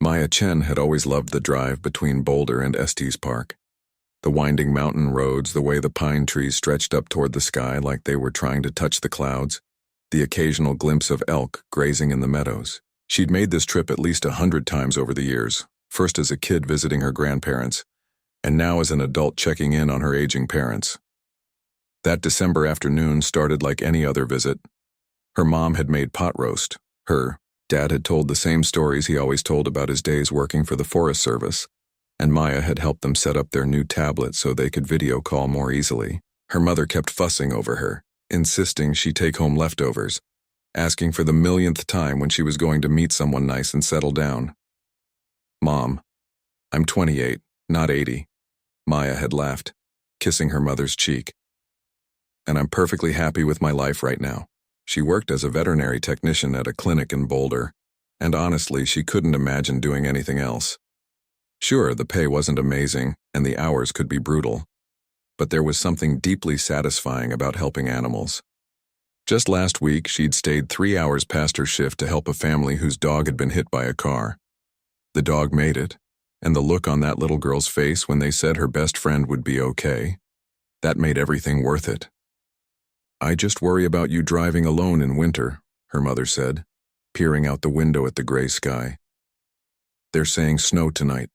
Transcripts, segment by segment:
Maya Chen had always loved the drive between Boulder and Estes Park. The winding mountain roads, the way the pine trees stretched up toward the sky like they were trying to touch the clouds, the occasional glimpse of elk grazing in the meadows. She'd made this trip at least 100 times over the years, first as a kid visiting her grandparents, and now as an adult checking in on her aging parents. That December afternoon started like any other visit. Her mom had made pot roast. Her dad had told the same stories he always told about his days working for the Forest Service, and Maya had helped them set up their new tablet so they could video call more easily. Her mother kept fussing over her, insisting she take home leftovers, asking for the millionth time when she was going to meet someone nice and settle down. "Mom, I'm 28, not 80, Maya had laughed, kissing her mother's cheek. "And I'm perfectly happy with my life right now." She worked as a veterinary technician at a clinic in Boulder, and honestly, she couldn't imagine doing anything else. Sure, the pay wasn't amazing, and the hours could be brutal, but there was something deeply satisfying about helping animals. Just last week, she'd stayed 3 hours past her shift to help a family whose dog had been hit by a car. The dog made it, and the look on that little girl's face when they said her best friend would be okay, that made everything worth it. "I just worry about you driving alone in winter," her mother said, peering out the window at the gray sky. "They're saying snow tonight."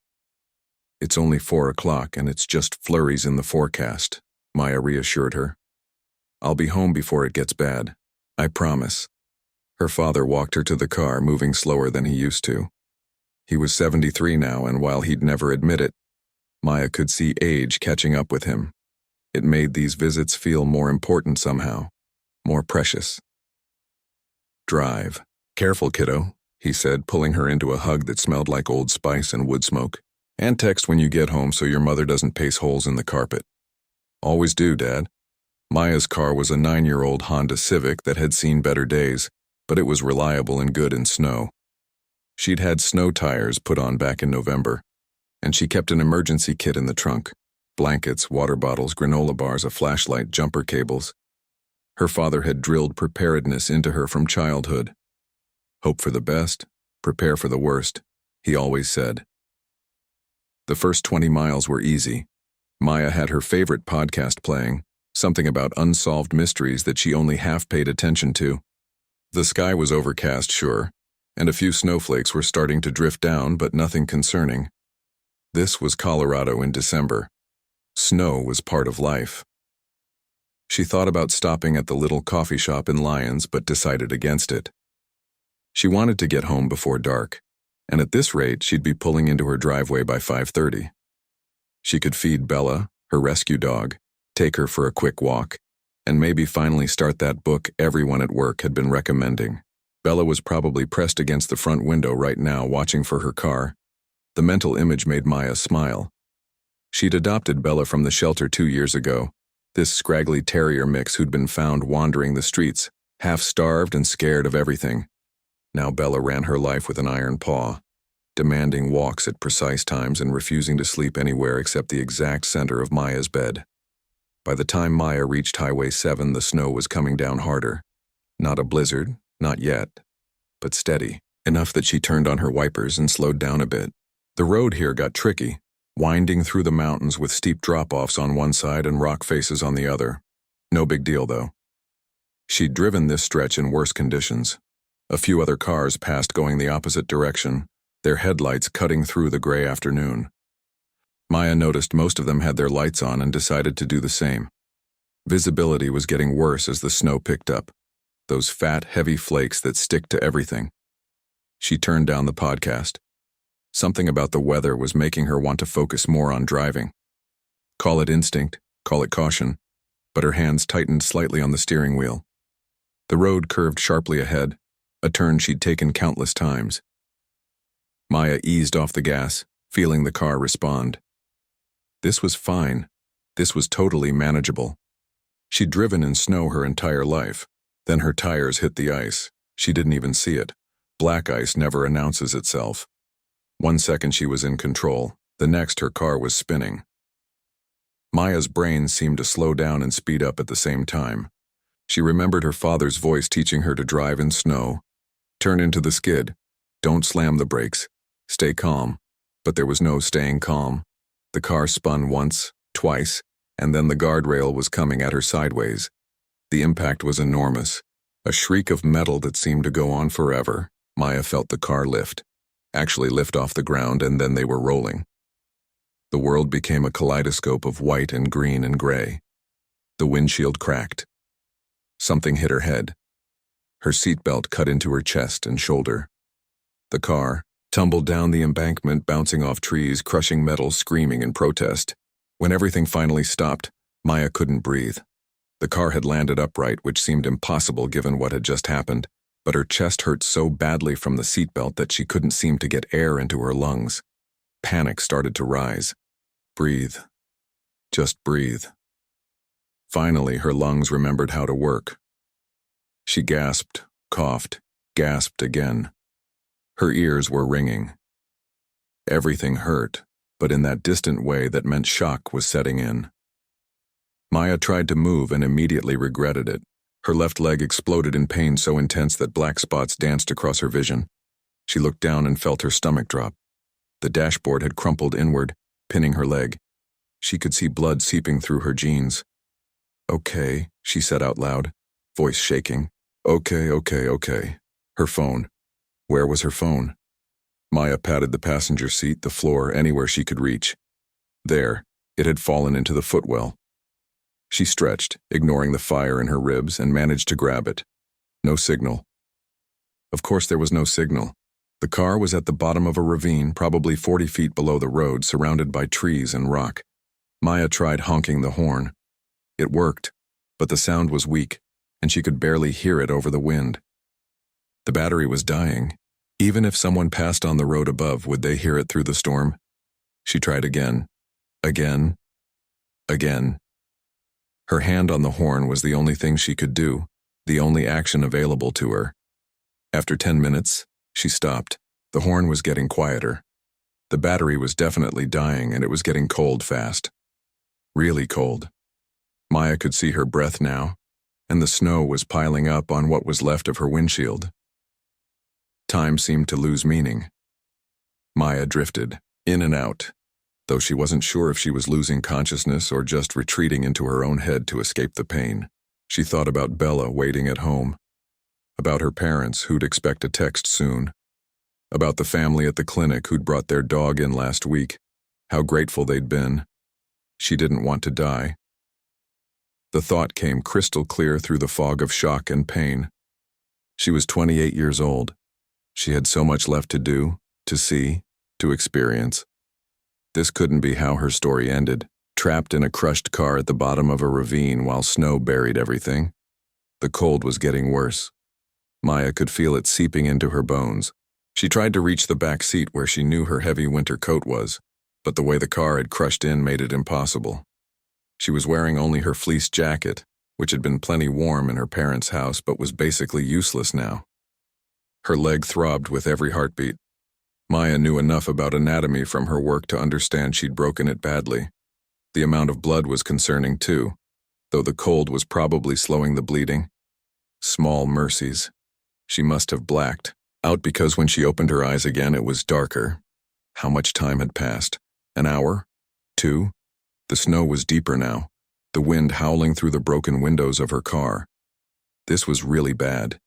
"It's only 4 o'clock and it's just flurries in the forecast," Maya reassured her. "I'll be home before it gets bad. I promise." Her father walked her to the car, moving slower than he used to. He was 73 now, and while he'd never admit it, Maya could see age catching up with him. It made these visits feel more important somehow, more precious. "Drive. Careful, kiddo," he said, pulling her into a hug that smelled like Old Spice and wood smoke. "And text when you get home so your mother doesn't pace holes in the carpet." "Always do, Dad." Maya's car was a 9-year-old Honda Civic that had seen better days, but it was reliable and good in snow. She'd had snow tires put on back in November, and she kept an emergency kit in the trunk. Blankets, water bottles, granola bars, a flashlight, jumper cables. Her father had drilled preparedness into her from childhood. "Hope for the best, prepare for the worst," he always said. The first 20 miles were easy. Maya had her favorite podcast playing, something about unsolved mysteries that she only half paid attention to. The sky was overcast, sure, and a few snowflakes were starting to drift down, but nothing concerning. This was Colorado in December. Snow was part of life. She thought about stopping at the little coffee shop in Lyons, but decided against it. She wanted to get home before dark, and at this rate, she'd be pulling into her driveway by 5:30. She could feed Bella, her rescue dog, take her for a quick walk, and maybe finally start that book everyone at work had been recommending. Bella was probably pressed against the front window right now, watching for her car. The mental image made Maya smile. She'd adopted Bella from the shelter 2 years ago, this scraggly terrier mix who'd been found wandering the streets, half starved and scared of everything. Now Bella ran her life with an iron paw, demanding walks at precise times and refusing to sleep anywhere except the exact center of Maya's bed. By the time Maya reached Highway 7, the snow was coming down harder. Not a blizzard, not yet, but steady, enough that she turned on her wipers and slowed down a bit. The road here got tricky, winding through the mountains with steep drop-offs on one side and rock faces on the other. No big deal, though. She'd driven this stretch in worse conditions. A few other cars passed going the opposite direction, their headlights cutting through the gray afternoon. Maya noticed most of them had their lights on and decided to do the same. Visibility was getting worse as the snow picked up, those fat, heavy flakes that stick to everything. She turned down the podcast. Something about the weather was making her want to focus more on driving. Call it instinct, call it caution, but her hands tightened slightly on the steering wheel. The road curved sharply ahead, a turn she'd taken countless times. Maya eased off the gas, feeling the car respond. This was fine. This was totally manageable. She'd driven in snow her entire life. Then her tires hit the ice. She didn't even see it. Black ice never announces itself. 1 second she was in control, the next her car was spinning. Maya's brain seemed to slow down and speed up at the same time. She remembered her father's voice teaching her to drive in snow. Turn into the skid. Don't slam the brakes. Stay calm. But there was no staying calm. The car spun once, twice, and then the guardrail was coming at her sideways. The impact was enormous. A shriek of metal that seemed to go on forever. Maya felt the car actually lift off the ground, and then they were rolling. The world became a kaleidoscope of white and green and gray. The windshield cracked. Something hit her head. Her seatbelt cut into her chest and shoulder. The car tumbled down the embankment, bouncing off trees, crushing metal, screaming in protest. When everything finally stopped, Maya couldn't breathe. The car had landed upright, which seemed impossible given what had just happened, but her chest hurt so badly from the seatbelt that she couldn't seem to get air into her lungs. Panic started to rise. Breathe. Just breathe. Finally, her lungs remembered how to work. She gasped, coughed, gasped again. Her ears were ringing. Everything hurt, but in that distant way that meant shock was setting in. Maya tried to move and immediately regretted it. Her left leg exploded in pain so intense that black spots danced across her vision. She looked down and felt her stomach drop. The dashboard had crumpled inward, pinning her leg. She could see blood seeping through her jeans. "Okay," she said out loud, voice shaking. Okay. Her phone. Where was her phone? Maya patted the passenger seat, the floor, anywhere she could reach. There, it had fallen into the footwell. She stretched, ignoring the fire in her ribs, and managed to grab it. No signal. Of course there was no signal. The car was at the bottom of a ravine, probably 40 feet below the road, surrounded by trees and rock. Maya tried honking the horn. It worked, but the sound was weak, and she could barely hear it over the wind. The battery was dying. Even if someone passed on the road above, would they hear it through the storm? She tried again. Again. Her hand on the horn was the only thing she could do, the only action available to her. After 10 minutes, she stopped. The horn was getting quieter. The battery was definitely dying, and it was getting cold fast. Really cold. Maya could see her breath now, and the snow was piling up on what was left of her windshield. Time seemed to lose meaning. Maya drifted, in and out, though she wasn't sure if she was losing consciousness or just retreating into her own head to escape the pain. She thought about Bella waiting at home, about her parents who'd expect a text soon, about the family at the clinic who'd brought their dog in last week, how grateful they'd been. She didn't want to die. The thought came crystal clear through the fog of shock and pain. She was 28 years old. She had so much left to do, to see, to experience. This couldn't be how her story ended, trapped in a crushed car at the bottom of a ravine while snow buried everything. The cold was getting worse. Maya could feel it seeping into her bones. She tried to reach the back seat where she knew her heavy winter coat was, but the way the car had crushed in made it impossible. She was wearing only her fleece jacket, which had been plenty warm in her parents' house but was basically useless now. Her leg throbbed with every heartbeat. Maya knew enough about anatomy from her work to understand she'd broken it badly. The amount of blood was concerning too, though the cold was probably slowing the bleeding. Small mercies. She must have blacked out because when she opened her eyes again it was darker. How much time had passed? An hour? 2? The snow was deeper now, the wind howling through the broken windows of her car. This was really bad.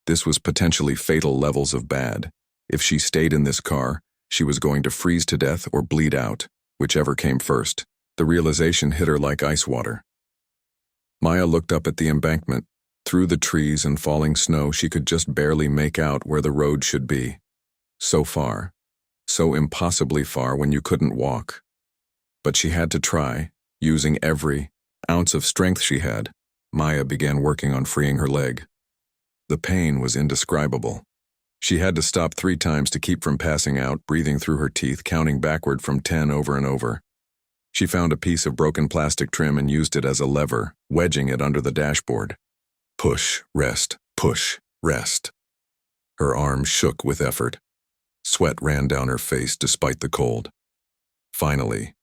This was potentially fatal levels of bad. If she stayed in this car, she was going to freeze to death or bleed out, whichever came first. The realization hit her like ice water. Maya looked up at the embankment. Through the trees and falling snow, she could just barely make out where the road should be. So far. So impossibly far when you couldn't walk. But she had to try, using every ounce of strength she had. Maya began working on freeing her leg. The pain was indescribable. She had to stop 3 times to keep from passing out, breathing through her teeth, counting backward from 10 over and over. She found a piece of broken plastic trim and used it as a lever, wedging it under the dashboard. Push, rest, push, rest. Her arms shook with effort. Sweat ran down her face despite the cold. Finally,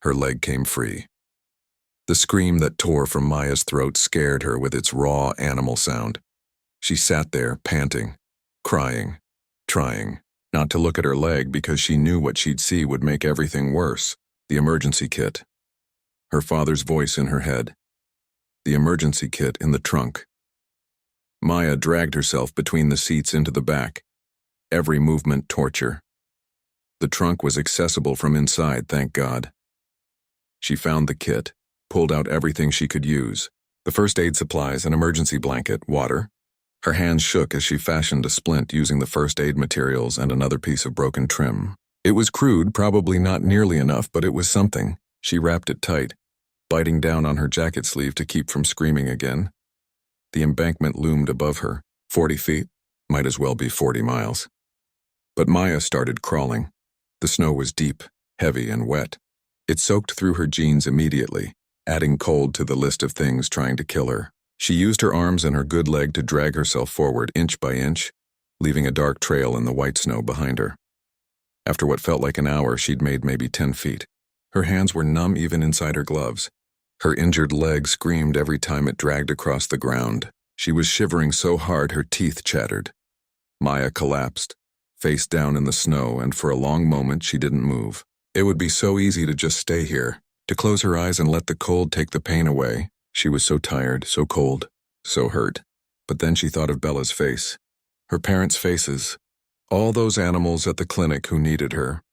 her leg came free. The scream that tore from Maya's throat scared her with its raw animal sound. She sat there, panting, crying, trying. Not to look at her leg because she knew what she'd see would make everything worse. The emergency kit. Her father's voice in her head. The emergency kit in the trunk. Maya dragged herself between the seats into the back. Every movement torture. The trunk was accessible from inside, thank God. She found the kit, pulled out everything she could use. The first aid supplies, an emergency blanket, water. Her hands shook as she fashioned a splint using the first aid materials and another piece of broken trim. It was crude, probably not nearly enough, but it was something. She wrapped it tight, biting down on her jacket sleeve to keep from screaming again. The embankment loomed above her. 40 feet, might as well be 40 miles. But Maya started crawling. The snow was deep, heavy, and wet. It soaked through her jeans immediately, adding cold to the list of things trying to kill her. She used her arms and her good leg to drag herself forward inch by inch, leaving a dark trail in the white snow behind her. After what felt like an hour, she'd made maybe 10 feet. Her hands were numb even inside her gloves. Her injured leg screamed every time it dragged across the ground. She was shivering so hard her teeth chattered. Maya collapsed, face down in the snow, and for a long moment she didn't move. It would be so easy to just stay here, to close her eyes and let the cold take the pain away. She was so tired, so cold, so hurt. But then she thought of Bella's face, her parents' faces, all those animals at the clinic who needed her,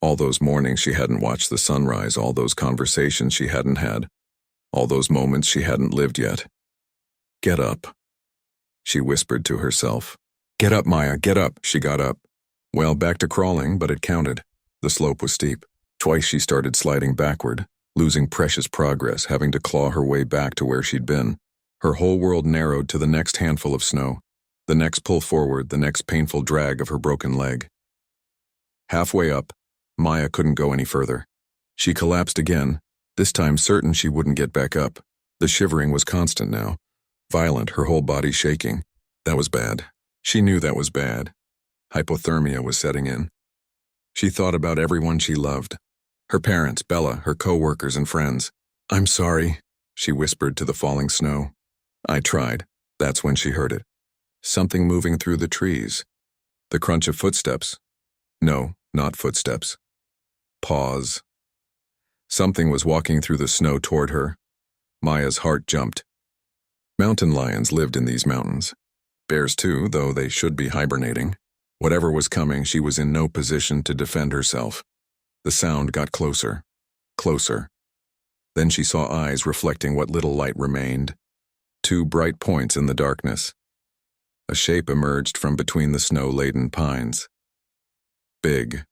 all those mornings she hadn't watched the sunrise, all those conversations she hadn't had, all those moments she hadn't lived yet. Get up, she whispered to herself. Get up, Maya, get up. She got up. Well, back to crawling, but it counted. The slope was steep. Twice she started sliding backward, losing precious progress, having to claw her way back to where she'd been. Her whole world narrowed to the next handful of snow, the next pull forward, the next painful drag of her broken leg. Halfway up, Maya couldn't go any further. She collapsed again, this time certain she wouldn't get back up. The shivering was constant now, violent, her whole body shaking. That was bad. She knew that was bad. Hypothermia was setting in. She thought about everyone she loved. Her parents, Bella, her co-workers and friends. I'm sorry, she whispered to the falling snow. I tried. That's when she heard it. Something moving through the trees. The crunch of footsteps. No, not footsteps. Paws. Something was walking through the snow toward her. Maya's heart jumped. Mountain lions lived in these mountains. Bears too, though they should be hibernating. Whatever was coming, she was in no position to defend herself. The sound got closer. Closer. Then she saw eyes reflecting what little light remained. 2 bright points in the darkness. A shape emerged from between the snow-laden pines. Big.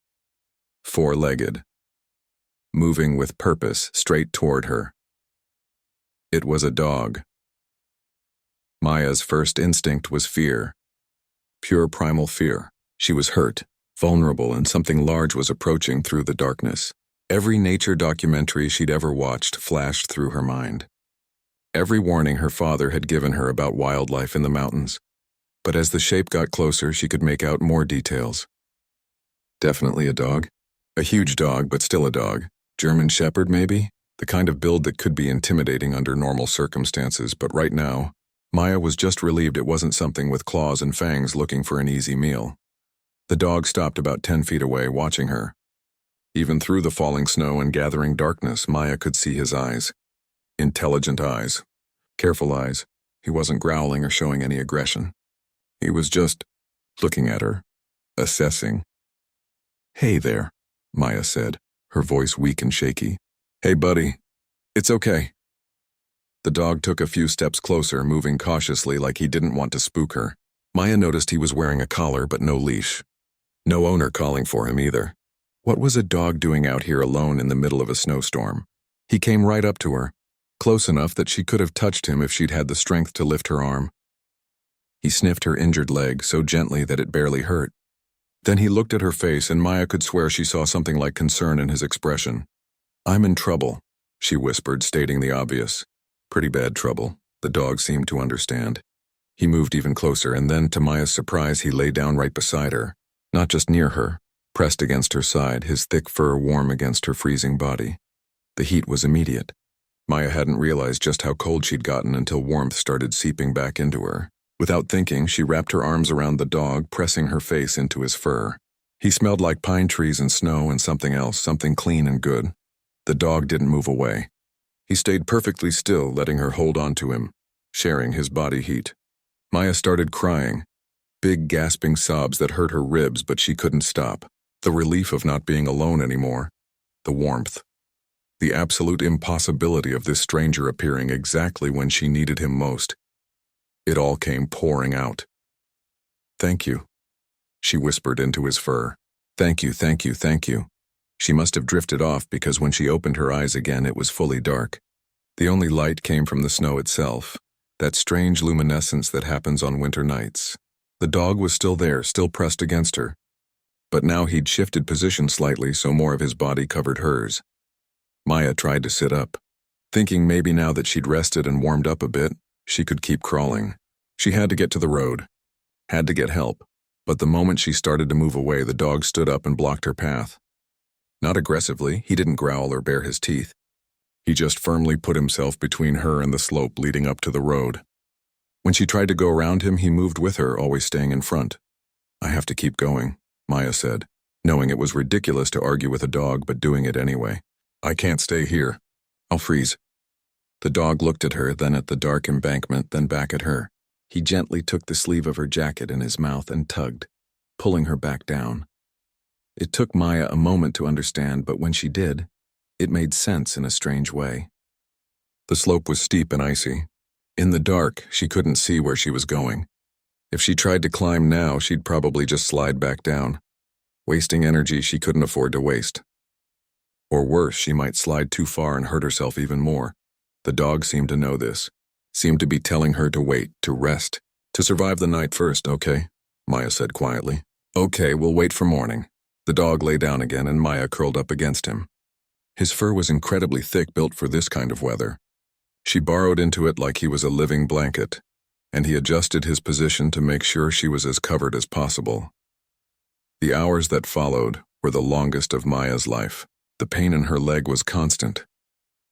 4-legged. Moving with purpose straight toward her. It was a dog. Maya's first instinct was fear. Pure primal fear. She was hurt, vulnerable, and something large was approaching through the darkness. Every nature documentary she'd ever watched flashed through her mind. Every warning her father had given her about wildlife in the mountains. But as the shape got closer, she could make out more details. Definitely a dog. A huge dog, but still a dog. German Shepherd, maybe? The kind of build that could be intimidating under normal circumstances, but right now, Maya was just relieved it wasn't something with claws and fangs looking for an easy meal. The dog stopped about 10 feet away, watching her. Even through the falling snow and gathering darkness, Maya could see his eyes. Intelligent eyes. Careful eyes. He wasn't growling or showing any aggression. He was just looking at her, assessing. Hey there, Maya said, her voice weak and shaky. Hey, buddy. It's okay. The dog took a few steps closer, moving cautiously like he didn't want to spook her. Maya noticed he was wearing a collar but no leash. No owner calling for him either. What was a dog doing out here alone in the middle of a snowstorm? He came right up to her, close enough that she could have touched him if she'd had the strength to lift her arm. He sniffed her injured leg so gently that it barely hurt. Then he looked at her face, and Maya could swear she saw something like concern in his expression. I'm in trouble, she whispered, stating the obvious. Pretty bad trouble. The dog seemed to understand. He moved even closer, and then, to Maya's surprise, he lay down right beside her. Not just near her, pressed against her side, his thick fur warm against her freezing body. The heat was immediate. Maya hadn't realized just how cold she'd gotten until warmth started seeping back into her. Without thinking, she wrapped her arms around the dog, pressing her face into his fur. He smelled like pine trees and snow and something else, something clean and good. The dog didn't move away. He stayed perfectly still, letting her hold on to him, sharing his body heat. Maya started crying, big gasping sobs that hurt her ribs, but she couldn't stop. The relief of not being alone anymore, the warmth, the absolute impossibility of this stranger appearing exactly when she needed him most. It all came pouring out. "Thank you," she whispered into his fur. "Thank you, thank you, thank you." She must have drifted off because when she opened her eyes again it was fully dark. The only light came from the snow itself, that strange luminescence that happens on winter nights. The dog was still there, still pressed against her. But now he'd shifted position slightly so more of his body covered hers. Maya tried to sit up, thinking maybe now that she'd rested and warmed up a bit, she could keep crawling. She had to get to the road, had to get help. But the moment she started to move away, the dog stood up and blocked her path. Not aggressively, he didn't growl or bare his teeth. He just firmly put himself between her and the slope leading up to the road. When she tried to go around him, he moved with her, always staying in front. "I have to keep going," Maya said, knowing it was ridiculous to argue with a dog but doing it anyway. "I can't stay here. I'll freeze." The dog looked at her, then at the dark embankment, then back at her. He gently took the sleeve of her jacket in his mouth and tugged, pulling her back down. It took Maya a moment to understand, but when she did, it made sense in a strange way. The slope was steep and icy. In the dark, she couldn't see where she was going. If she tried to climb now, she'd probably just slide back down, wasting energy she couldn't afford to waste. Or worse, she might slide too far and hurt herself even more. The dog seemed to know this, seemed to be telling her to wait, to rest, to survive the night first, "Okay," Maya said quietly. "Okay, we'll wait for morning." The dog lay down again and Maya curled up against him. His fur was incredibly thick, built for this kind of weather. She burrowed into it like he was a living blanket, and he adjusted his position to make sure she was as covered as possible. The hours that followed were the longest of Maya's life. The pain in her leg was constant,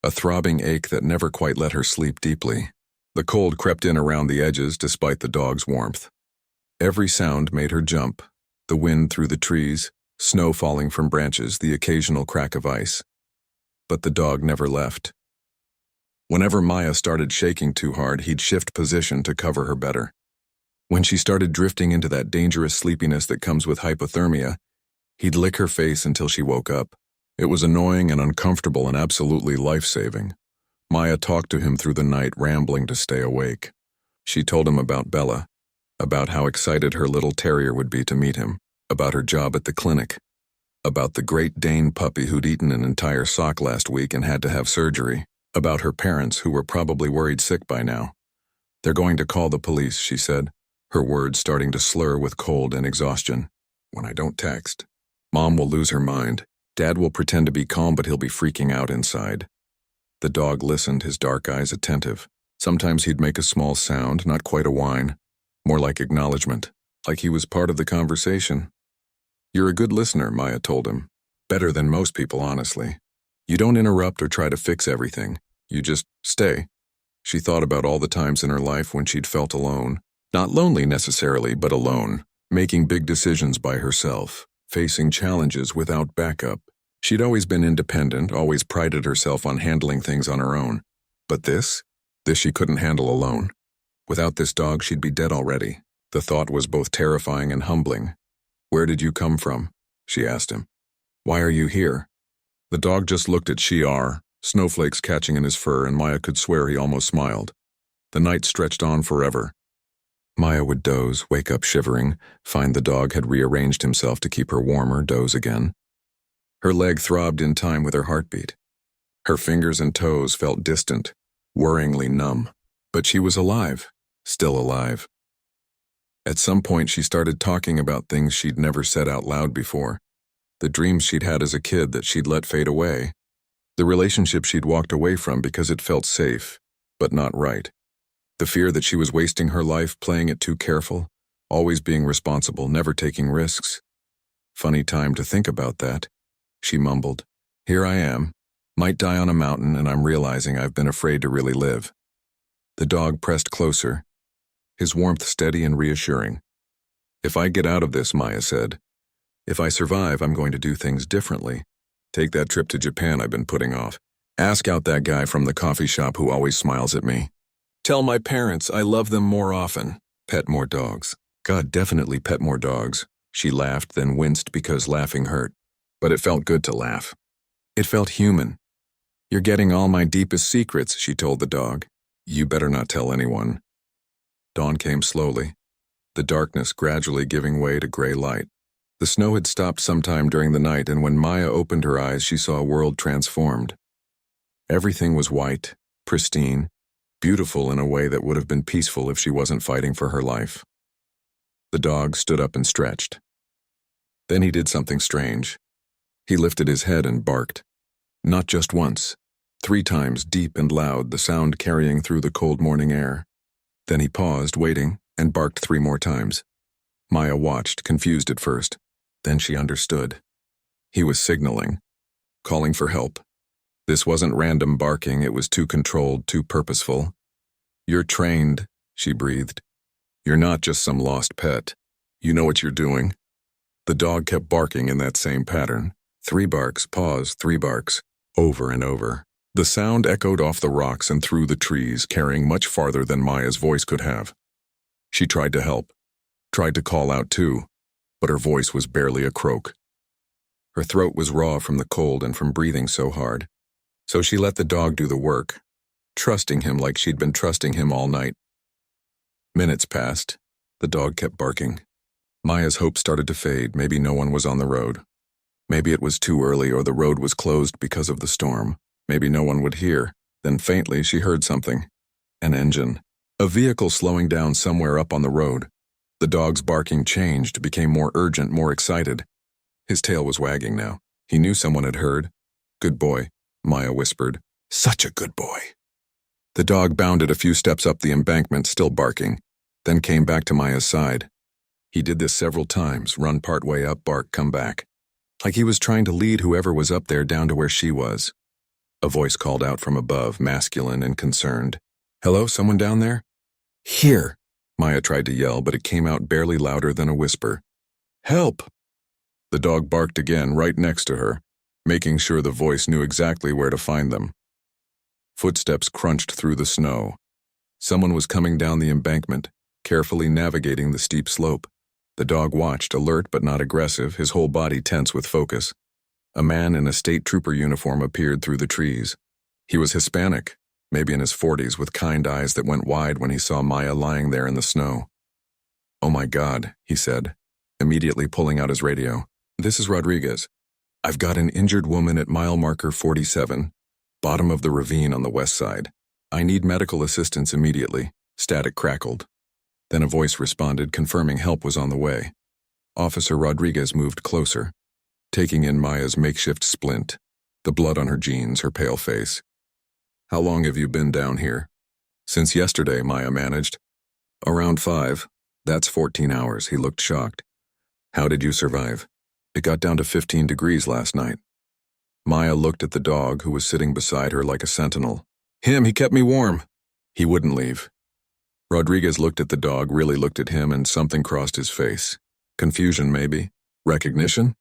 a throbbing ache that never quite let her sleep deeply. The cold crept in around the edges despite the dog's warmth. Every sound made her jump, the wind through the trees, snow falling from branches, the occasional crack of ice. But the dog never left. Whenever Maya started shaking too hard, he'd shift position to cover her better. When she started drifting into that dangerous sleepiness that comes with hypothermia, he'd lick her face until she woke up. It was annoying and uncomfortable and absolutely life-saving. Maya talked to him through the night, rambling to stay awake. She told him about Bella, about how excited her little terrier would be to meet him, about her job at the clinic, about the Great Dane puppy who'd eaten an entire sock last week and had to have surgery, about her parents who were probably worried sick by now. "They're going to call the police," she said, her words starting to slur with cold and exhaustion. "When I don't text, Mom will lose her mind. Dad will pretend to be calm, but he'll be freaking out inside." The dog listened, his dark eyes attentive. Sometimes he'd make a small sound, not quite a whine, more like acknowledgement, like he was part of the conversation. "You're a good listener," Maya told him. "Better than most people, honestly. You don't interrupt or try to fix everything. You just stay." She thought about all the times in her life when she'd felt alone. Not lonely necessarily, but alone, making big decisions by herself, facing challenges without backup. She'd always been independent, always prided herself on handling things on her own. But this she couldn't handle alone. Without this dog, she'd be dead already. The thought was both terrifying and humbling. "Where did you come from?" she asked him. "Why are you here?" The dog just looked at Shiar, snowflakes catching in his fur, and Maya could swear he almost smiled. The night stretched on forever. Maya would doze, wake up shivering, find the dog had rearranged himself to keep her warmer, doze again. Her leg throbbed in time with her heartbeat. Her fingers and toes felt distant, worryingly numb. But she was alive, still alive. At some point she started talking about things she'd never said out loud before. The dreams she'd had as a kid that she'd let fade away. The relationship she'd walked away from because it felt safe, but not right. The fear that she was wasting her life, playing it too careful, always being responsible, never taking risks. "Funny time to think about that," she mumbled. "Here I am, might die on a mountain, and I'm realizing I've been afraid to really live." The dog pressed closer, his warmth steady and reassuring. "If I get out of this," Maya said, If I survive, I'm going to do things differently. Take that trip to Japan I've been putting off. Ask out that guy from the coffee shop who always smiles at me. Tell my parents I love them more often. Pet more dogs. God, definitely pet more dogs. She laughed, then winced because laughing hurt. But it felt good to laugh. It felt human. You're getting all my deepest secrets, she told the dog. You better not tell anyone. Dawn came slowly, the darkness gradually giving way to gray light. The snow had stopped sometime during the night, and when Maya opened her eyes, she saw a world transformed. Everything was white, pristine, beautiful in a way that would have been peaceful if she wasn't fighting for her life. The dog stood up and stretched. Then he did something strange. He lifted his head and barked. Not just once, 3 times, deep and loud, the sound carrying through the cold morning air. Then he paused, waiting, and barked 3 more times. Maya watched, confused at first. Then she understood. He was signaling, calling for help. This wasn't random barking, it was too controlled, too purposeful. You're trained, she breathed. You're not just some lost pet. You know what you're doing. The dog kept barking in that same pattern. 3 barks, pause, 3 barks, over and over. The sound echoed off the rocks and through the trees, carrying much farther than Maya's voice could have. She tried to help, tried to call out too, but her voice was barely a croak. Her throat was raw from the cold and from breathing so hard. So she let the dog do the work, trusting him like she'd been trusting him all night. Minutes passed. The dog kept barking. Maya's hope started to fade. Maybe no one was on the road. Maybe it was too early or the road was closed because of the storm. Maybe no one would hear. Then faintly she heard something. An engine. A vehicle slowing down somewhere up on the road. The dog's barking changed, became more urgent, more excited. His tail was wagging now. He knew someone had heard. Good boy, Maya whispered. Such a good boy. The dog bounded a few steps up the embankment, still barking, then came back to Maya's side. He did this several times, run part way up, bark, come back. Like he was trying to lead whoever was up there down to where she was. A voice called out from above, masculine and concerned. Hello, someone down there? Here, Maya tried to yell, but it came out barely louder than a whisper. Help! The dog barked again, right next to her, making sure the voice knew exactly where to find them. Footsteps crunched through the snow. Someone was coming down the embankment, carefully navigating the steep slope. The dog watched, alert but not aggressive, his whole body tense with focus. A man in a state trooper uniform appeared through the trees. He was Hispanic, maybe in his 40s, with kind eyes that went wide when he saw Maya lying there in the snow. Oh my God, he said, immediately pulling out his radio. This is Rodriguez. I've got an injured woman at mile marker 47, bottom of the ravine on the west side. I need medical assistance immediately. Static crackled. Then a voice responded, confirming help was on the way. Officer Rodriguez moved closer, taking in Maya's makeshift splint, the blood on her jeans, her pale face. How long have you been down here? Since yesterday, Maya managed. Around 5. That's 14 hours, he looked shocked. How did you survive? It got down to 15 degrees last night. Maya looked at the dog who was sitting beside her like a sentinel. Him, he kept me warm. He wouldn't leave. Rodriguez looked at the dog, really looked at him, and something crossed his face. Confusion, maybe? Recognition?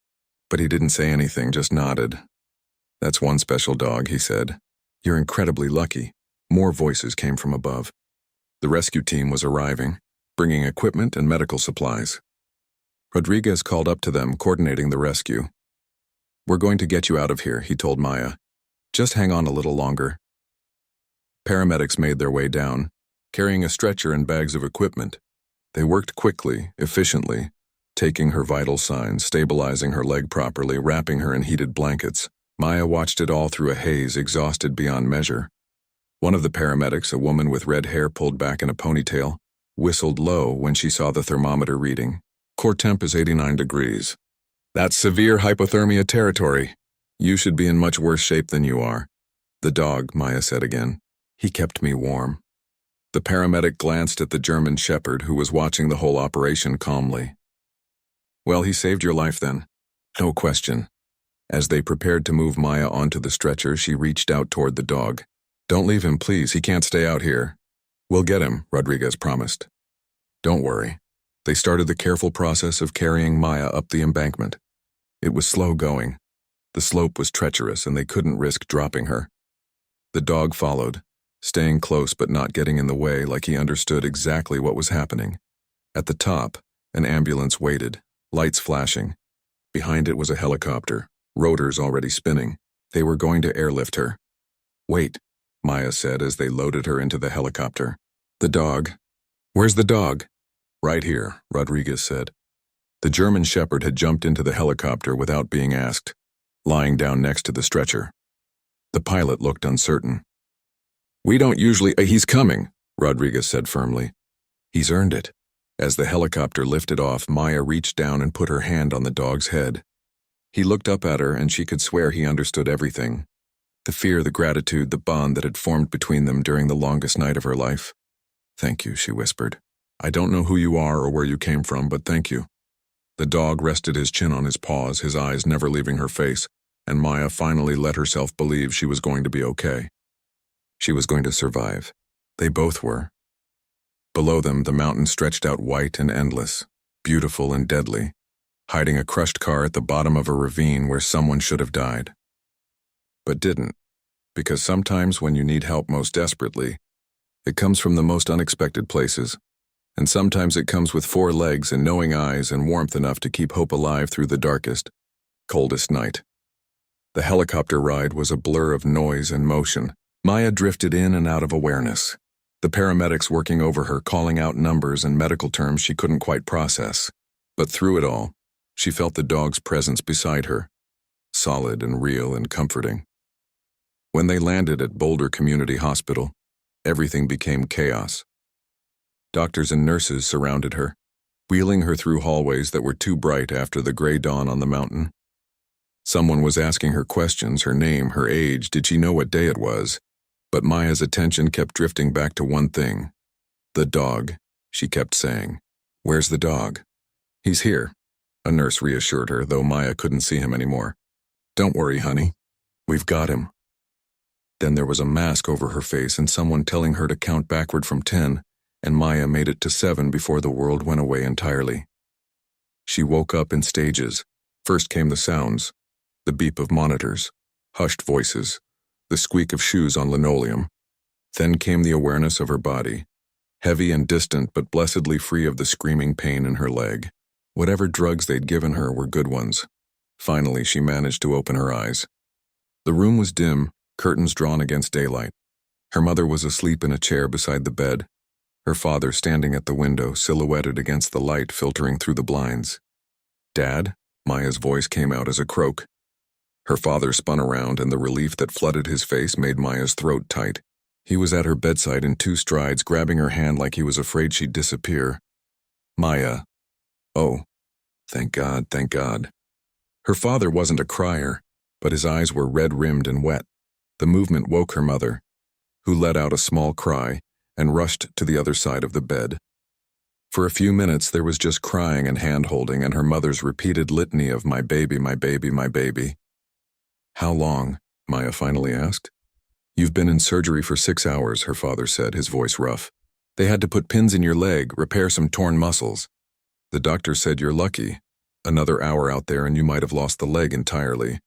But he didn't say anything, just nodded. That's one special dog, he said. You're incredibly lucky. More voices came from above. The rescue team was arriving, bringing equipment and medical supplies. Rodriguez called up to them, coordinating the rescue. We're going to get you out of here, he told Maya. Just hang on a little longer. Paramedics made their way down, carrying a stretcher and bags of equipment. They worked quickly, efficiently, taking her vital signs, stabilizing her leg properly, wrapping her in heated blankets. Maya watched it all through a haze, exhausted beyond measure. One of the paramedics, a woman with red hair pulled back in a ponytail, whistled low when she saw the thermometer reading. Core temp is 89 degrees. That's severe hypothermia territory. You should be in much worse shape than you are. The dog, Maya said again. He kept me warm. The paramedic glanced at the German shepherd who was watching the whole operation calmly. Well, he saved your life then. No question. As they prepared to move Maya onto the stretcher, she reached out toward the dog. Don't leave him, please. He can't stay out here. We'll get him, Rodriguez promised. Don't worry. They started the careful process of carrying Maya up the embankment. It was slow going. The slope was treacherous and they couldn't risk dropping her. The dog followed, staying close but not getting in the way, like he understood exactly what was happening. At the top, an ambulance waited, lights flashing. Behind it was a helicopter, rotors already spinning. They were going to airlift her. "Wait," Maya said as they loaded her into the helicopter. "The dog. Where's the dog?" "Right here," Rodriguez said. The German Shepherd had jumped into the helicopter without being asked, lying down next to the stretcher. The pilot looked uncertain. "We don't usually—" "He's coming," Rodriguez said firmly. "He's earned it." As the helicopter lifted off, Maya reached down and put her hand on the dog's head. He looked up at her and she could swear he understood everything. The fear, the gratitude, the bond that had formed between them during the longest night of her life. "Thank you," she whispered. "I don't know who you are or where you came from, but thank you." The dog rested his chin on his paws, his eyes never leaving her face, and Maya finally let herself believe she was going to be okay. She was going to survive. They both were. Below them, the mountain stretched out white and endless, beautiful and deadly, hiding a crushed car at the bottom of a ravine where someone should have died. But didn't, because sometimes when you need help most desperately, it comes from the most unexpected places, and sometimes it comes with 4 legs and knowing eyes and warmth enough to keep hope alive through the darkest, coldest night. The helicopter ride was a blur of noise and motion. Maya drifted in and out of awareness, the paramedics working over her, calling out numbers and medical terms she couldn't quite process. But through it all, she felt the dog's presence beside her, solid and real and comforting. When they landed at Boulder Community Hospital, everything became chaos. Doctors and nurses surrounded her, wheeling her through hallways that were too bright after the gray dawn on the mountain. Someone was asking her questions, her name, her age, did she know what day it was? But Maya's attention kept drifting back to one thing. "The dog," she kept saying. "Where's the dog?" "He's here," a nurse reassured her, though Maya couldn't see him anymore. "Don't worry, honey. We've got him." Then there was a mask over her face and someone telling her to count backward from 10, and Maya made it to 7 before the world went away entirely. She woke up in stages. First came the sounds, the beep of monitors, hushed voices, the squeak of shoes on linoleum. Then came the awareness of her body, heavy and distant but blessedly free of the screaming pain in her leg. Whatever drugs they'd given her were good ones. Finally, she managed to open her eyes. The room was dim, curtains drawn against daylight. Her mother was asleep in a chair beside the bed, her father standing at the window, silhouetted against the light filtering through the blinds. "Dad?" Maya's voice came out as a croak. Her father spun around, and the relief that flooded his face made Maya's throat tight. He was at her bedside in 2 strides, grabbing her hand like he was afraid she'd disappear. "Maya." "Oh, thank God, thank God." Her father wasn't a crier, but his eyes were red-rimmed and wet. The movement woke her mother, who let out a small cry and rushed to the other side of the bed. For a few minutes there was just crying and hand-holding and her mother's repeated litany of "my baby, my baby, my baby." "How long?" Maya finally asked. "You've been in surgery for 6 hours," her father said, his voice rough. "They had to put pins in your leg, repair some torn muscles. The doctor said you're lucky. Another hour out there and you might have lost the leg entirely.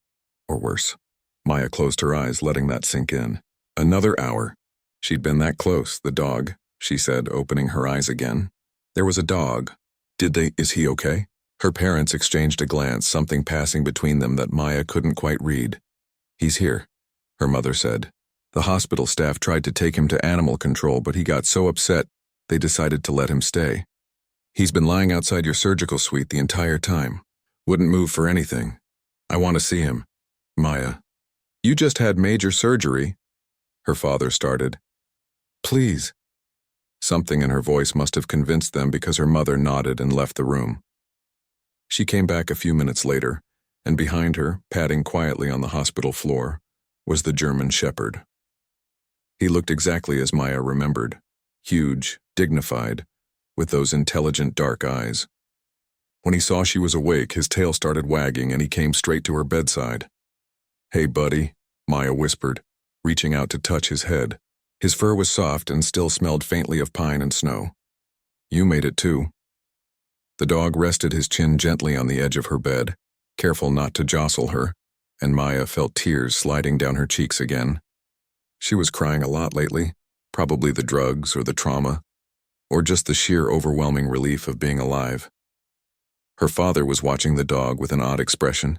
Or worse." Maya closed her eyes, letting that sink in. Another hour. She'd been that close. "The dog," she said, opening her eyes again. "There was a dog. Is he okay?" Her parents exchanged a glance, something passing between them that Maya couldn't quite read. "He's here," her mother said. "The hospital staff tried to take him to animal control, but he got so upset they decided to let him stay. He's been lying outside your surgical suite the entire time. Wouldn't move for anything. I want to see him." "Maya, you just had major surgery," her father started. "Please." Something in her voice must have convinced them because her mother nodded and left the room. She came back a few minutes later, and behind her, padding quietly on the hospital floor, was the German Shepherd. He looked exactly as Maya remembered, huge, dignified, with those intelligent dark eyes. When he saw she was awake, his tail started wagging and he came straight to her bedside. "Hey, buddy," Maya whispered, reaching out to touch his head. His fur was soft and still smelled faintly of pine and snow. "You made it too." The dog rested his chin gently on the edge of her bed, careful not to jostle her, and Maya felt tears sliding down her cheeks again. She was crying a lot lately, probably the drugs or the trauma, or just the sheer overwhelming relief of being alive. Her father was watching the dog with an odd expression.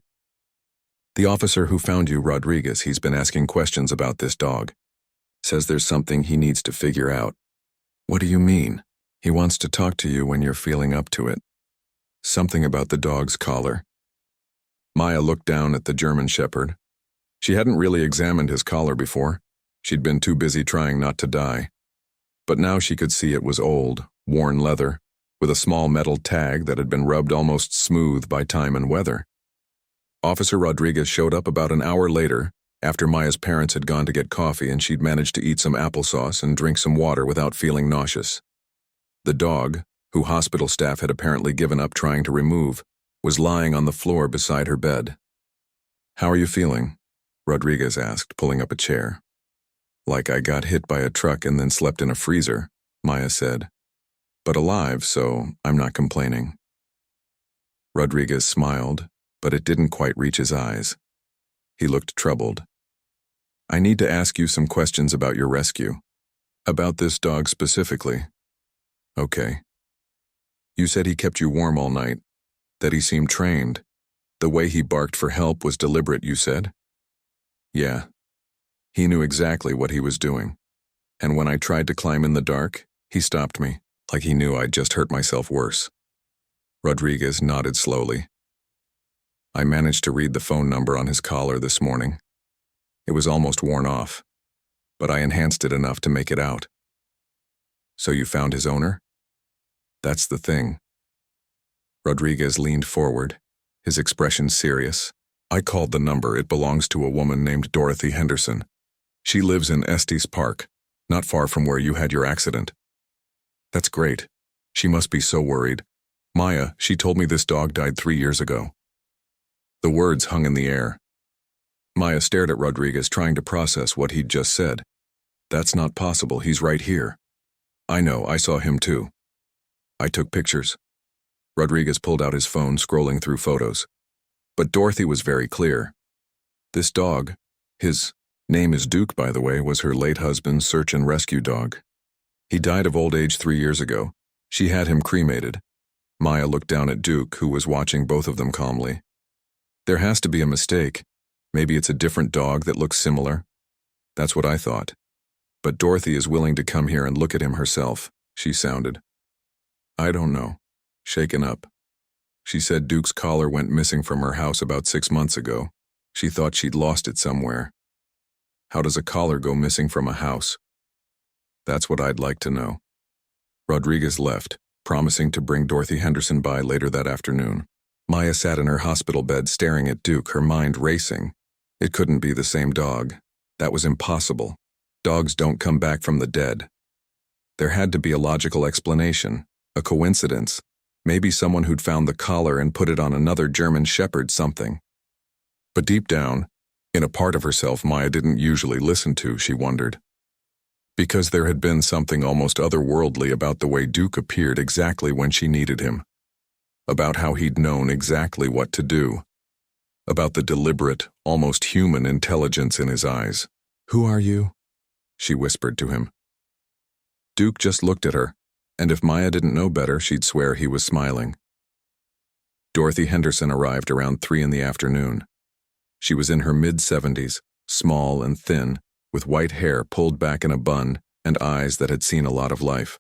"The officer who found you, Rodriguez, he's been asking questions about this dog. Says there's something he needs to figure out." "What do you mean?" "He wants to talk to you when you're feeling up to it. Something about the dog's collar." Maya looked down at the German Shepherd. She hadn't really examined his collar before. She'd been too busy trying not to die. But now she could see it was old, worn leather, with a small metal tag that had been rubbed almost smooth by time and weather. Officer Rodriguez showed up about an hour later, after Maya's parents had gone to get coffee and she'd managed to eat some applesauce and drink some water without feeling nauseous. The dog, who hospital staff had apparently given up trying to remove, was lying on the floor beside her bed. "How are you feeling?" Rodriguez asked, pulling up a chair. "Like I got hit by a truck and then slept in a freezer," Maya said. "But alive, so I'm not complaining." Rodriguez smiled, but it didn't quite reach his eyes. He looked troubled. "I need to ask you some questions about your rescue. About this dog specifically." "Okay. You said he kept you warm all night, that he seemed trained. The way he barked for help was deliberate, you said?" "Yeah. He knew exactly what he was doing. And when I tried to climb in the dark, he stopped me, like he knew I'd just hurt myself worse." Rodriguez nodded slowly. "I managed to read the phone number on his collar this morning. It was almost worn off, but I enhanced it enough to make it out." "So you found his owner?" "That's the thing." Rodriguez leaned forward, his expression serious. "I called the number. It belongs to a woman named Dorothy Henderson. She lives in Estes Park, not far from where you had your accident." "That's great. She must be so worried. Maya, she told me this dog died 3 years ago." The words hung in the air. Maya stared at Rodriguez, trying to process what he'd just said. "That's not possible. He's right here." "I know. I saw him too. I took pictures." Rodriguez pulled out his phone, scrolling through photos. But Dorothy was very clear. This dog, his name is Duke, by the way, was her late husband's search and rescue dog. He died of old age 3 years ago. She had him cremated. Maya looked down at Duke, who was watching both of them calmly. "There has to be a mistake. Maybe it's a different dog that looks similar. That's what I thought. But Dorothy is willing to come here and look at him herself," she sounded. "I don't know." Shaken up. "She said Duke's collar went missing from her house about 6 months ago. She thought she'd lost it somewhere." "How does a collar go missing from a house?" "That's what I'd like to know." Rodriguez left, promising to bring Dorothy Henderson by later that afternoon. Maya sat in her hospital bed staring at Duke, her mind racing. It couldn't be the same dog. That was impossible. Dogs don't come back from the dead. There had to be a logical explanation, a coincidence. Maybe someone who'd found the collar and put it on another German Shepherd something. But deep down, in a part of herself Maya didn't usually listen to, she wondered. Because there had been something almost otherworldly about the way Duke appeared exactly when she needed him. About how he'd known exactly what to do. About the deliberate, almost human intelligence in his eyes. "Who are you?" she whispered to him. Duke just looked at her, and if Maya didn't know better, she'd swear he was smiling. Dorothy Henderson arrived around 3 in the afternoon. She was in her mid-70s, small and thin, with white hair pulled back in a bun and eyes that had seen a lot of life.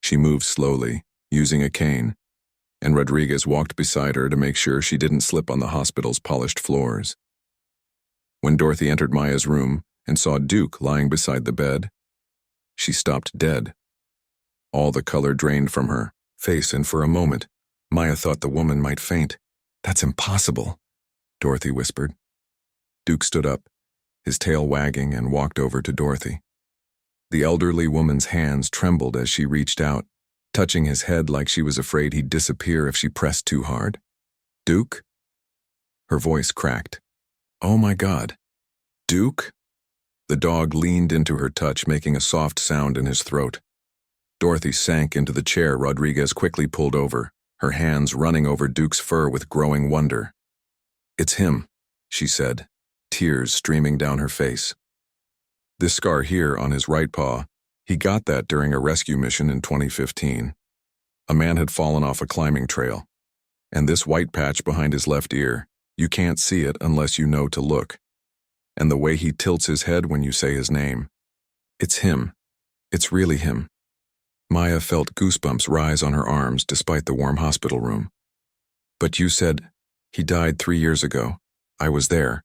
She moved slowly, using a cane, and Rodriguez walked beside her to make sure she didn't slip on the hospital's polished floors. When Dorothy entered Maya's room and saw Duke lying beside the bed, she stopped dead. All the color drained from her face, and for a moment, Maya thought the woman might faint. "That's impossible," Dorothy whispered. Duke stood up, his tail wagging, and walked over to Dorothy. The elderly woman's hands trembled as she reached out, touching his head like she was afraid he'd disappear if she pressed too hard. "Duke?" Her voice cracked. "Oh my God. Duke?" The dog leaned into her touch, making a soft sound in his throat. Dorothy sank into the chair Rodriguez quickly pulled over, her hands running over Duke's fur with growing wonder. "It's him," she said, tears streaming down her face. "This scar here on his right paw, he got that during a rescue mission in 2015. A man had fallen off a climbing trail. And this white patch behind his left ear, you can't see it unless you know to look. And the way he tilts his head when you say his name. It's him. It's really him." Maya felt goosebumps rise on her arms despite the warm hospital room. "But you said, he died 3 years ago. I was there.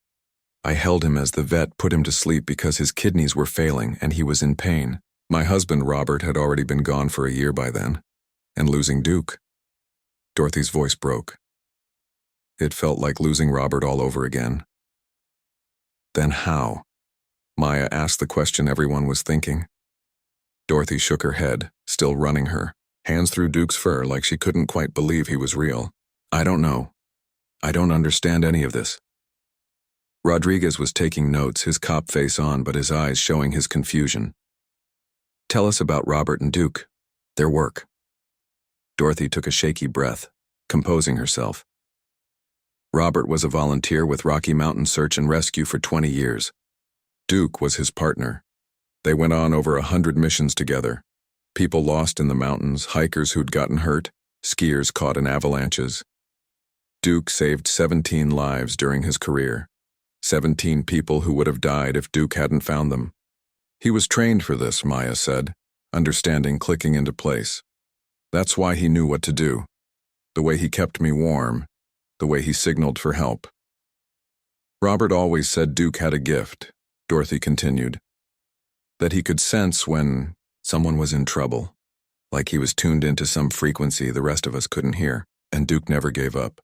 I held him as the vet put him to sleep because his kidneys were failing and he was in pain. My husband, Robert, had already been gone for a year by then. And losing Duke." Dorothy's voice broke. It felt like losing Robert all over again. "Then how?" Maya asked the question everyone was thinking. Dorothy shook her head, still running her, hands through Duke's fur like she couldn't quite believe he was real. "I don't know. I don't understand any of this." Rodriguez was taking notes, his cop face on but his eyes showing his confusion. "Tell us about Robert and Duke, their work." Dorothy took a shaky breath, composing herself. Robert was a volunteer with Rocky Mountain Search and Rescue for 20 years. Duke was his partner. They went on over 100 missions together. People lost in the mountains, hikers who'd gotten hurt, skiers caught in avalanches. Duke saved 17 lives during his career. 17 people who would have died if Duke hadn't found them. He was trained for this, Maya said, understanding clicking into place. That's why he knew what to do. The way he kept me warm. The way he signaled for help. Robert always said Duke had a gift, Dorothy continued. That he could sense when someone was in trouble, like he was tuned into some frequency the rest of us couldn't hear, and Duke never gave up.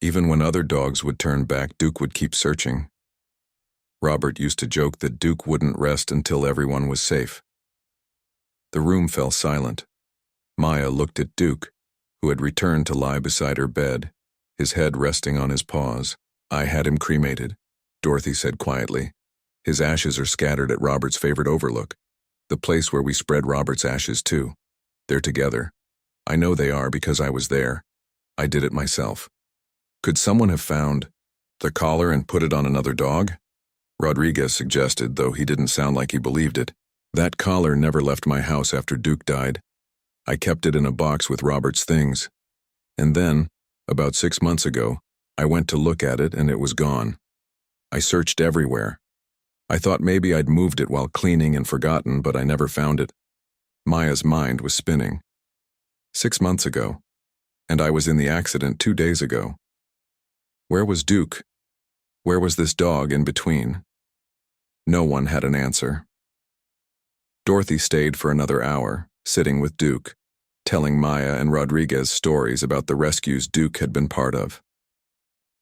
Even when other dogs would turn back, Duke would keep searching. Robert used to joke that Duke wouldn't rest until everyone was safe. The room fell silent. Maya looked at Duke, who had returned to lie beside her bed, his head resting on his paws. "I had him cremated," Dorothy said quietly. "His ashes are scattered at Robert's favorite overlook, the place where we spread Robert's ashes too. They're together. I know they are because I was there. I did it myself." "Could someone have found the collar and put it on another dog?" Rodriguez suggested, though he didn't sound like he believed it. "That collar never left my house after Duke died. I kept it in a box with Robert's things. And then, about 6 months ago, I went to look at it and it was gone. I searched everywhere. I thought maybe I'd moved it while cleaning and forgotten, but I never found it." Maya's mind was spinning. 6 months ago, and I was in the accident 2 days ago. Where was Duke? Where was this dog in between? No one had an answer. Dorothy stayed for another hour, sitting with Duke, telling Maya and Rodriguez stories about the rescues Duke had been part of.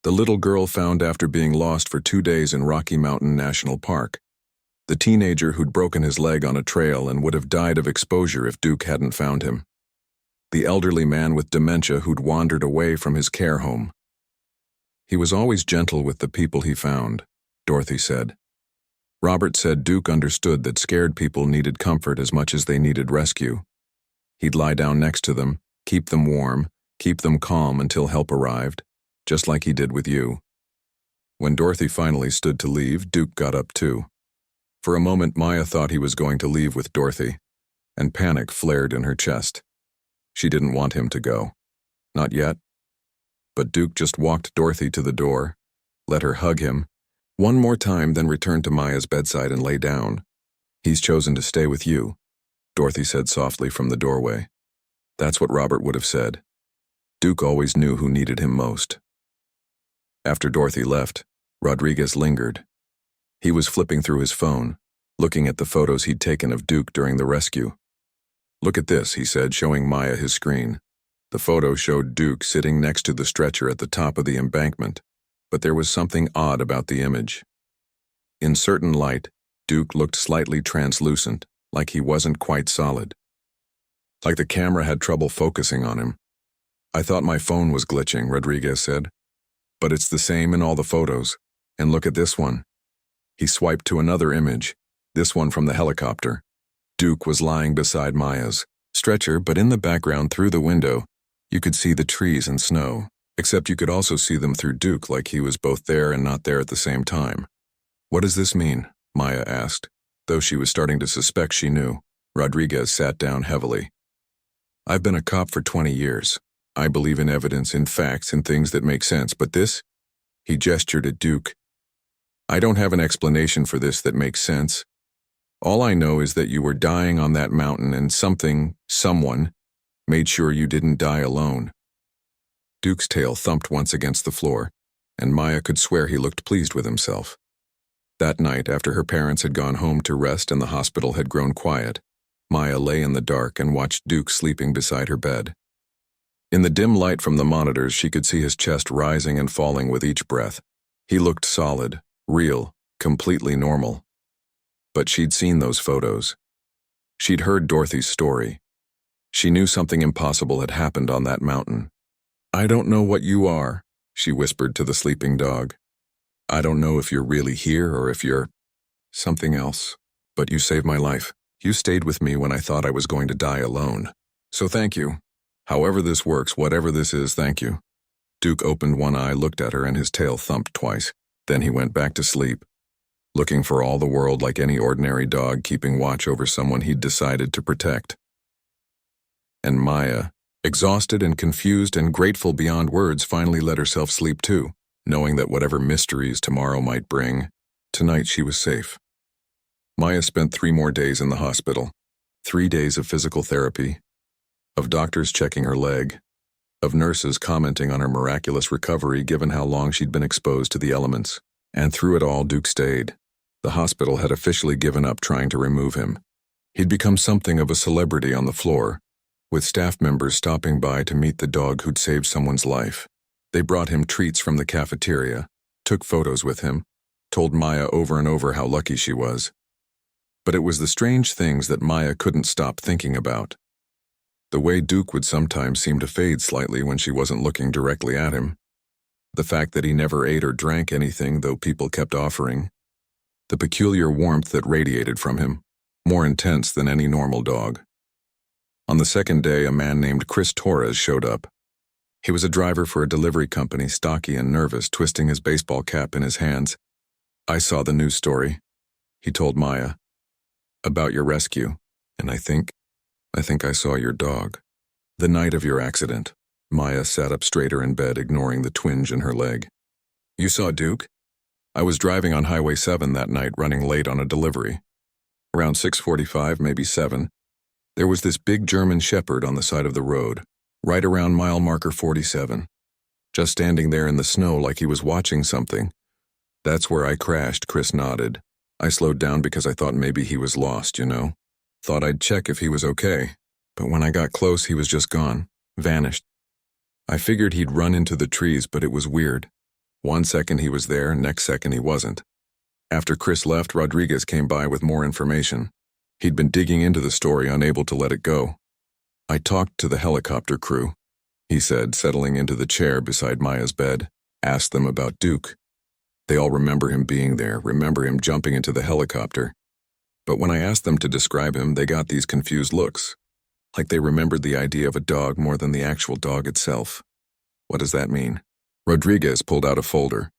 The little girl found after being lost for 2 days in Rocky Mountain National Park. The teenager who'd broken his leg on a trail and would have died of exposure if Duke hadn't found him. The elderly man with dementia who'd wandered away from his care home. He was always gentle with the people he found, Dorothy said. Robert said Duke understood that scared people needed comfort as much as they needed rescue. He'd lie down next to them, keep them warm, keep them calm until help arrived, just like he did with you. When Dorothy finally stood to leave, Duke got up too. For a moment, Maya thought he was going to leave with Dorothy, and panic flared in her chest. She didn't want him to go. Not yet. But Duke just walked Dorothy to the door, let her hug him, one more time, then returned to Maya's bedside and lay down. "He's chosen to stay with you," Dorothy said softly from the doorway. That's what Robert would have said. Duke always knew who needed him most. After Dorothy left, Rodriguez lingered. He was flipping through his phone, looking at the photos he'd taken of Duke during the rescue. "Look at this," he said, showing Maya his screen. The photo showed Duke sitting next to the stretcher at the top of the embankment, but there was something odd about the image. In certain light, Duke looked slightly translucent, like he wasn't quite solid. Like the camera had trouble focusing on him. "I thought my phone was glitching," Rodriguez said. "But it's the same in all the photos. And look at this one." He swiped to another image, this one from the helicopter. Duke was lying beside Maya's stretcher, but in the background through the window, you could see the trees and snow. Except you could also see them through Duke, like he was both there and not there at the same time. What does this mean? Maya asked. Though she was starting to suspect she knew, Rodriguez sat down heavily. I've been a cop for 20 years. I believe in evidence, in facts, in things that make sense, but this? He gestured at Duke. I don't have an explanation for this that makes sense. All I know is that you were dying on that mountain and someone, made sure you didn't die alone. Duke's tail thumped once against the floor, and Maya could swear he looked pleased with himself. That night, after her parents had gone home to rest and the hospital had grown quiet, Maya lay in the dark and watched Duke sleeping beside her bed. In the dim light from the monitors, she could see his chest rising and falling with each breath. He looked solid, real, completely normal. But she'd seen those photos. She'd heard Dorothy's story. She knew something impossible had happened on that mountain. I don't know what you are, she whispered to the sleeping dog. I don't know if you're really here or if you're something else, but you saved my life. You stayed with me when I thought I was going to die alone. So thank you. However this works, whatever this is, thank you. Duke opened one eye, looked at her, and his tail thumped twice. Then he went back to sleep, looking for all the world like any ordinary dog keeping watch over someone he'd decided to protect. And Maya, exhausted and confused and grateful beyond words, finally let herself sleep too, knowing that whatever mysteries tomorrow might bring, tonight she was safe. Maya spent 3 more days in the hospital, 3 days of physical therapy, of doctors checking her leg, of nurses commenting on her miraculous recovery given how long she'd been exposed to the elements. And through it all, Duke stayed. The hospital had officially given up trying to remove him. He'd become something of a celebrity on the floor, with staff members stopping by to meet the dog who'd saved someone's life. They brought him treats from the cafeteria, took photos with him, told Maya over and over how lucky she was. But it was the strange things that Maya couldn't stop thinking about. The way Duke would sometimes seem to fade slightly when she wasn't looking directly at him. The fact that he never ate or drank anything, though people kept offering. The peculiar warmth that radiated from him, more intense than any normal dog. On the second day, a man named Chris Torres showed up. He was a driver for a delivery company, stocky and nervous, twisting his baseball cap in his hands. I saw the news story, he told Maya, about your rescue, and I think I saw your dog. The night of your accident. Maya sat up straighter in bed, ignoring the twinge in her leg. You saw Duke? I was driving on Highway 7 that night, running late on a delivery. Around 6:45, maybe 7, there was this big German shepherd on the side of the road, right around mile marker 47, just standing there in the snow like he was watching something. That's where I crashed, Chris nodded. I slowed down because I thought maybe he was lost, you know. Thought I'd check if he was okay, but when I got close, he was just gone, vanished. I figured he'd run into the trees, but it was weird. 1 second he was there, next second he wasn't. After Chris left, Rodriguez came by with more information. He'd been digging into the story, unable to let it go. I talked to the helicopter crew, he said, settling into the chair beside Maya's bed. Asked them about Duke. They all remember him being there, remember him jumping into the helicopter. But when I asked them to describe him, they got these confused looks, like they remembered the idea of a dog more than the actual dog itself. What does that mean? Rodriguez pulled out a folder.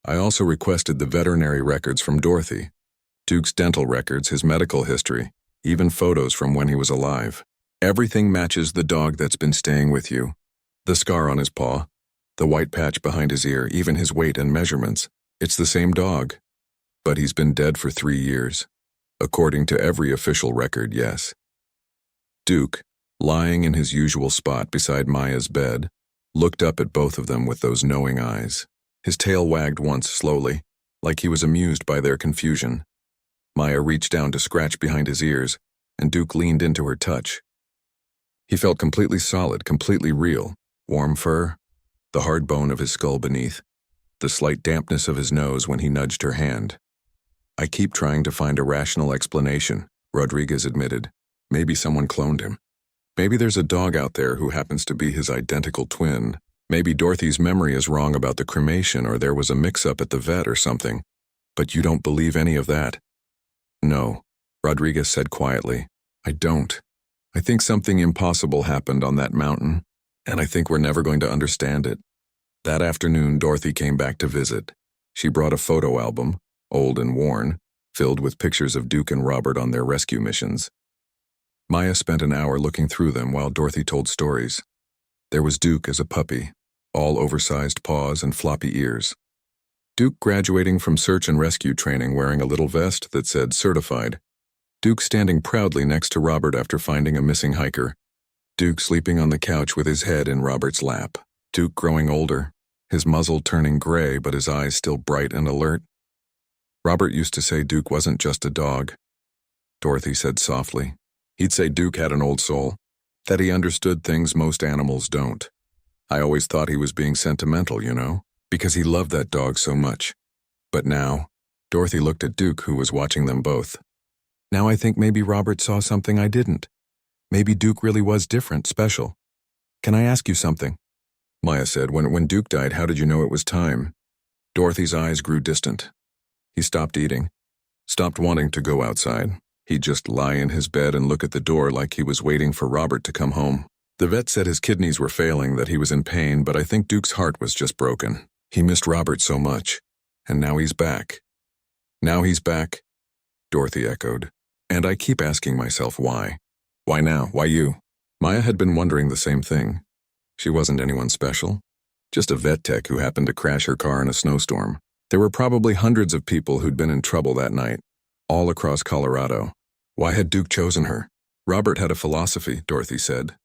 I also requested the veterinary records from Dorothy, Duke's dental records, his medical history, even photos from when he was alive. Everything matches the dog that's been staying with you. The scar on his paw, the white patch behind his ear, even his weight and measurements. It's the same dog. But he's been dead for 3 years. According to every official record, yes. Duke, lying in his usual spot beside Maya's bed, looked up at both of them with those knowing eyes. His tail wagged once slowly, like he was amused by their confusion. Maya reached down to scratch behind his ears, and Duke leaned into her touch. He felt completely solid, completely real. Warm fur, the hard bone of his skull beneath, the slight dampness of his nose when he nudged her hand. I keep trying to find a rational explanation, Rodriguez admitted. Maybe someone cloned him. Maybe there's a dog out there who happens to be his identical twin. Maybe Dorothy's memory is wrong about the cremation, or there was a mix-up at the vet or something. But you don't believe any of that? No, Rodriguez said quietly. I don't. I think something impossible happened on that mountain, and I think we're never going to understand it. That afternoon, Dorothy came back to visit. She brought a photo album, old and worn, filled with pictures of Duke and Robert on their rescue missions. Maya spent an hour looking through them while Dorothy told stories. There was Duke as a puppy, all oversized paws and floppy ears. Duke graduating from search and rescue training wearing a little vest that said certified. Duke standing proudly next to Robert after finding a missing hiker. Duke sleeping on the couch with his head in Robert's lap. Duke growing older, his muzzle turning gray but his eyes still bright and alert. Robert used to say Duke wasn't just a dog. Dorothy said softly. He'd say Duke had an old soul, that he understood things most animals don't. I always thought he was being sentimental, because he loved that dog so much. But now, Dorothy looked at Duke, who was watching them both. Now I think maybe Robert saw something I didn't. Maybe Duke really was different, special. Can I ask you something? Maya said, when Duke died, how did you know it was time? Dorothy's eyes grew distant. He stopped eating, stopped wanting to go outside. He'd just lie in his bed and look at the door like he was waiting for Robert to come home. The vet said his kidneys were failing, that he was in pain, but I think Duke's heart was just broken. He missed Robert so much, and now he's back. Now he's back, Dorothy echoed. And I keep asking myself why. Why now? Why you? Maya had been wondering the same thing. She wasn't anyone special, just a vet tech who happened to crash her car in a snowstorm. There were probably hundreds of people who'd been in trouble that night, all across Colorado. Why had Duke chosen her? Robert had a philosophy, Dorothy said.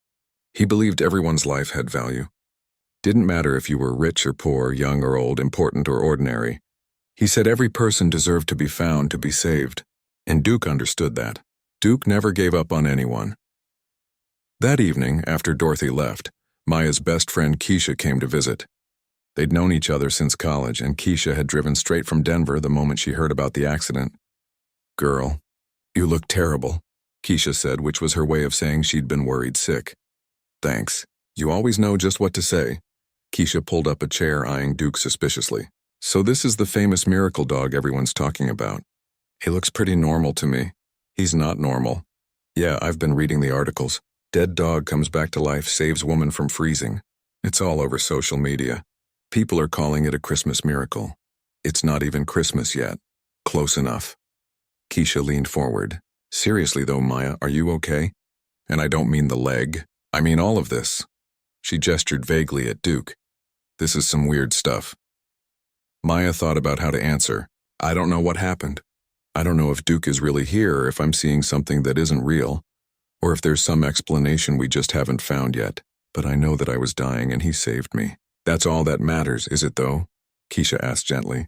He believed everyone's life had value. Didn't matter if you were rich or poor, young or old, important or ordinary. He said every person deserved to be found, to be saved. And Duke understood that. Duke never gave up on anyone. That evening, after Dorothy left, Maya's best friend Keisha came to visit. They'd known each other since college, and Keisha had driven straight from Denver the moment she heard about the accident. Girl, you look terrible, Keisha said, which was her way of saying she'd been worried sick. Thanks. You always know just what to say. Keisha pulled up a chair, eyeing Duke suspiciously. So this is the famous miracle dog everyone's talking about. He looks pretty normal to me. He's not normal. Yeah, I've been reading the articles. Dead dog comes back to life, saves woman from freezing. It's all over social media. People are calling it a Christmas miracle. It's not even Christmas yet. Close enough. Keisha leaned forward. Seriously though, Maya, are you okay? And I don't mean the leg. I mean all of this. She gestured vaguely at Duke. This is some weird stuff. Maya thought about how to answer. I don't know what happened. I don't know if Duke is really here or if I'm seeing something that isn't real, or if there's some explanation we just haven't found yet. But I know that I was dying and he saved me. That's all that matters, is it though? Keisha asked gently.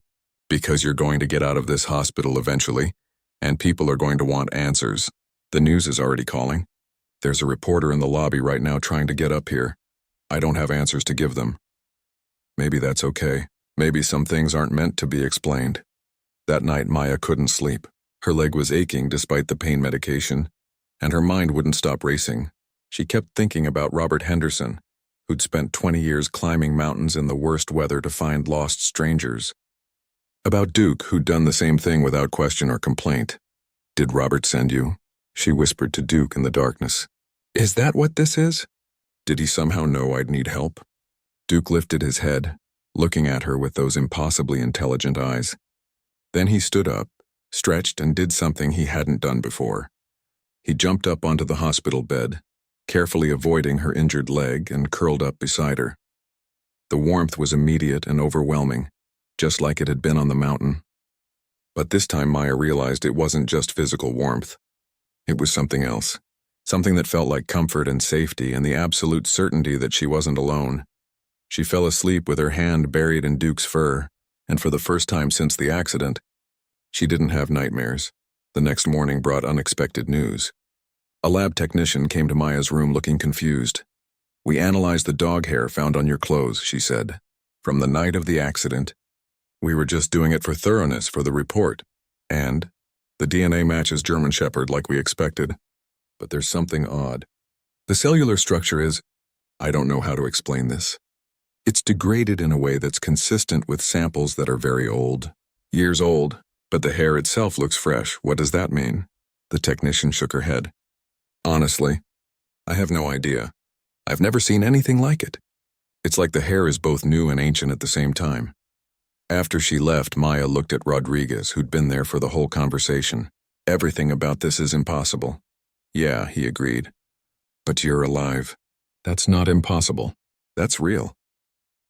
Because you're going to get out of this hospital eventually, and people are going to want answers. The news is already calling. There's a reporter in the lobby right now trying to get up here. I don't have answers to give them. Maybe that's okay. Maybe some things aren't meant to be explained. That night, Maya couldn't sleep. Her leg was aching despite the pain medication, and her mind wouldn't stop racing. She kept thinking about Robert Henderson, who'd spent 20 years climbing mountains in the worst weather to find lost strangers. About Duke, who'd done the same thing without question or complaint. Did Robert send you? She whispered to Duke in the darkness. Is that what this is? Did he somehow know I'd need help? Duke lifted his head, looking at her with those impossibly intelligent eyes. Then he stood up, stretched, and did something he hadn't done before. He jumped up onto the hospital bed, carefully avoiding her injured leg, and curled up beside her. The warmth was immediate and overwhelming, just like it had been on the mountain. But this time Maya realized it wasn't just physical warmth. It was something else, something that felt like comfort and safety and the absolute certainty that she wasn't alone. She fell asleep with her hand buried in Duke's fur, and for the first time since the accident, she didn't have nightmares. The next morning brought unexpected news. A lab technician came to Maya's room looking confused. We analyzed the dog hair found on your clothes, she said. From the night of the accident. We were just doing it for thoroughness for the report. And the DNA matches German Shepherd like we expected. But there's something odd. The cellular structure is, I don't know how to explain this. It's degraded in a way that's consistent with samples that are very old. Years old, but the hair itself looks fresh. What does that mean? The technician shook her head. Honestly, I have no idea. I've never seen anything like it. It's like the hair is both new and ancient at the same time. After she left, Maya looked at Rodriguez, who'd been there for the whole conversation. Everything about this is impossible. Yeah, he agreed. But you're alive. That's not impossible. That's real.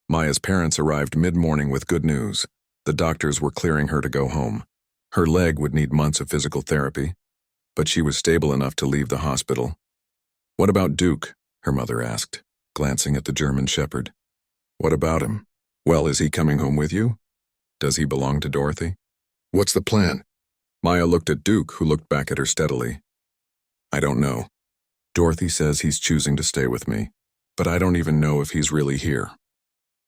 Maya's parents arrived mid-morning with good news. The doctors were clearing her to go home. Her leg would need months of physical therapy, but she was stable enough to leave the hospital. What about Duke? Her mother asked, glancing at the German shepherd. What about him? Well, is he coming home with you? Does he belong to Dorothy? What's the plan? Maya looked at Duke, who looked back at her steadily. I don't know. Dorothy says he's choosing to stay with me, but I don't even know if he's really here.